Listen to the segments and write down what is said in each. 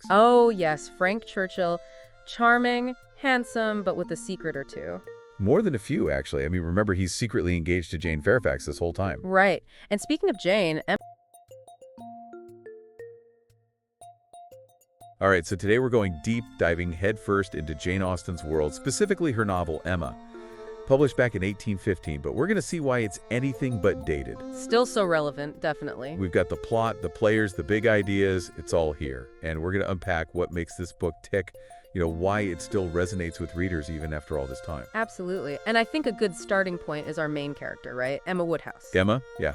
Oh, yes, Frank Churchill. Charming, handsome, but with a secret or two. More than a few, actually. I mean, remember, he's secretly engaged to Jane Fairfax this whole time. Right. And speaking of Jane, All right, so today we're going deep, diving headfirst into Jane Austen's world, specifically her novel, Emma. Published back in 1815, but we're going to see why it's anything but dated. still so relevant, definitely. We've got the plot, the players, the big ideas, it's all here. And we're going to unpack what makes this book tick, why it still resonates with readers even after all this time. Absolutely. And I think a good starting point is our main character, right? Emma Woodhouse. Emma, yeah.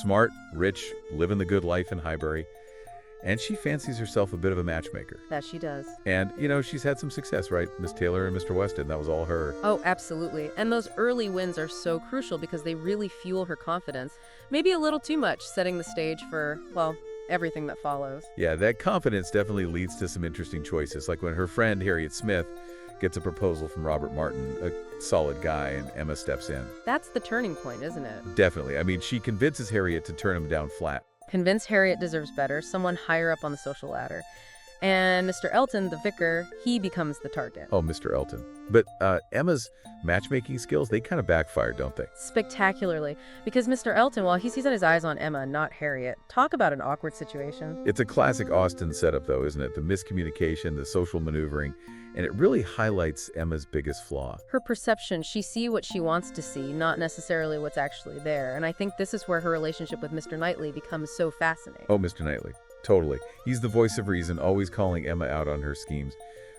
Smart, rich, living the good life in Highbury. And she fancies herself a bit of a matchmaker. That she does. And, she's had some success, right? Miss Taylor and Mr. Weston, that was all her. Oh, absolutely. And those early wins are so crucial because they really fuel her confidence. Maybe a little too much, setting the stage for, well, everything that follows. Yeah, that confidence definitely leads to some interesting choices, like when her friend Harriet Smith gets a proposal from Robert Martin, a solid guy, and Emma steps in. That's the turning point, isn't it? Definitely. I mean, she convinces Harriet to turn him down flat. Convince Harriet deserves better, someone higher up on the social ladder. And Mr. Elton, the vicar, he becomes the target. Oh, Mr. Elton. But Emma's matchmaking skills, they kind of backfire, don't they? Spectacularly. Because Mr. Elton, well, he sees his eyes on Emma, not Harriet. Talk about an awkward situation. It's a classic Austen setup, though, isn't it? The miscommunication, the social maneuvering, and it really highlights Emma's biggest flaw. Her perception, she sees what she wants to see, not necessarily what's actually there. And I think this is where her relationship with Mr. Knightley becomes so fascinating. Oh, Mr. Knightley. Totally. He's the voice of reason, always calling Emma out on her schemes.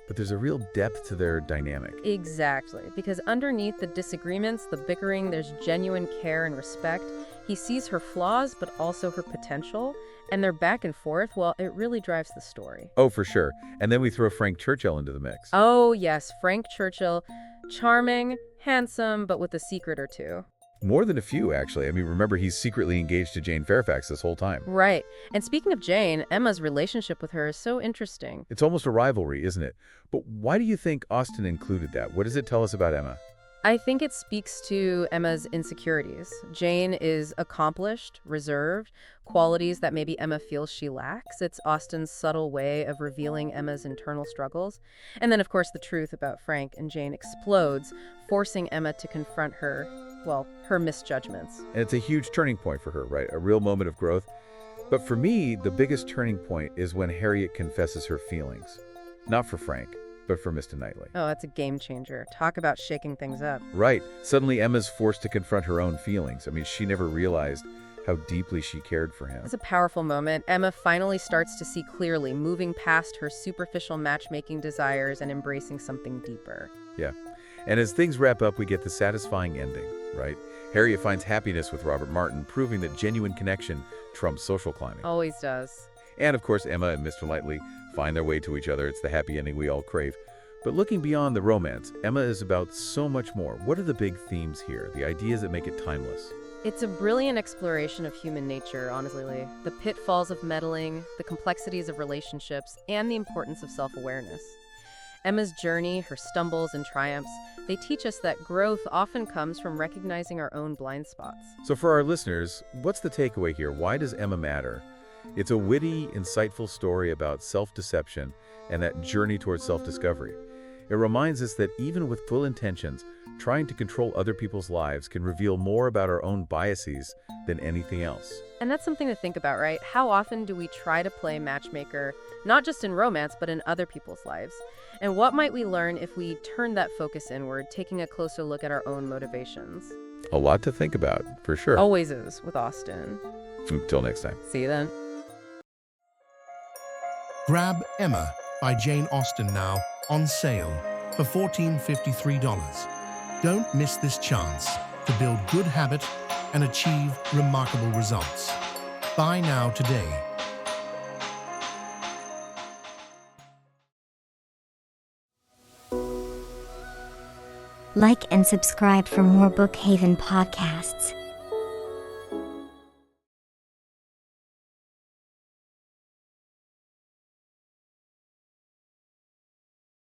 But there's a real depth to their dynamic. Exactly. Because underneath the disagreements, the bickering, there's genuine care and respect. He sees her flaws, but also her potential. And their back and forth, well, it really drives the story. Oh, for sure. And then we throw Frank Churchill into the mix. Oh, yes, Frank Churchill. Charming, handsome, but with a secret or two. More than a few, actually. I mean, remember, he's secretly engaged to Jane Fairfax this whole time. Right. And speaking of Jane, Emma's relationship with her is so interesting. It's almost a rivalry, isn't it? But why do you think Austen included that? What does it tell us about Emma? I think it speaks to Emma's insecurities. Jane is accomplished, reserved, qualities that maybe Emma feels she lacks. It's Austen's subtle way of revealing Emma's internal struggles. And then, of course, the truth about Frank and Jane explodes, forcing Emma to confront her misjudgments. And it's a huge turning point for her, right? A real moment of growth. But for me, the biggest turning point is when Harriet confesses her feelings. Not for Frank, but for Mr. Knightley. Oh, that's a game changer. Talk about shaking things up. Right. Suddenly Emma's forced to confront her own feelings. I mean, she never realized how deeply she cared for him. It's a powerful moment. Emma finally starts to see clearly, moving past her superficial matchmaking desires and embracing something deeper. Yeah. And as things wrap up, we get the satisfying ending, right? Harriet finds happiness with Robert Martin, proving that genuine connection trumps social climbing. Always does. And of course, Emma and Mr. Knightley find their way to each other. It's the happy ending we all crave. But looking beyond the romance, Emma is about so much more. What are the big themes here? The ideas that make it timeless? It's a brilliant exploration of human nature, honestly. The pitfalls of meddling, the complexities of relationships, and the importance of self-awareness. Emma's journey, her stumbles and triumphs, they teach us that growth often comes from recognizing our own blind spots. So for our listeners, what's the takeaway here? Why does Emma matter? It's a witty, insightful story about self-deception and that journey towards self-discovery. It reminds us that even with full intentions, trying to control other people's lives can reveal more about our own biases than anything else. And that's something to think about, right? How often do we try to play matchmaker, not just in romance, but in other people's lives? And what might we learn if we turn that focus inward, taking a closer look at our own motivations? A lot to think about, for sure. Always is with Austen. Until next time. See you then. Grab Emma by Jane Austen now on sale for $14.53. Don't miss this chance to build good habit and achieve remarkable results. Buy now today. Like and subscribe for more Bookhaven podcasts.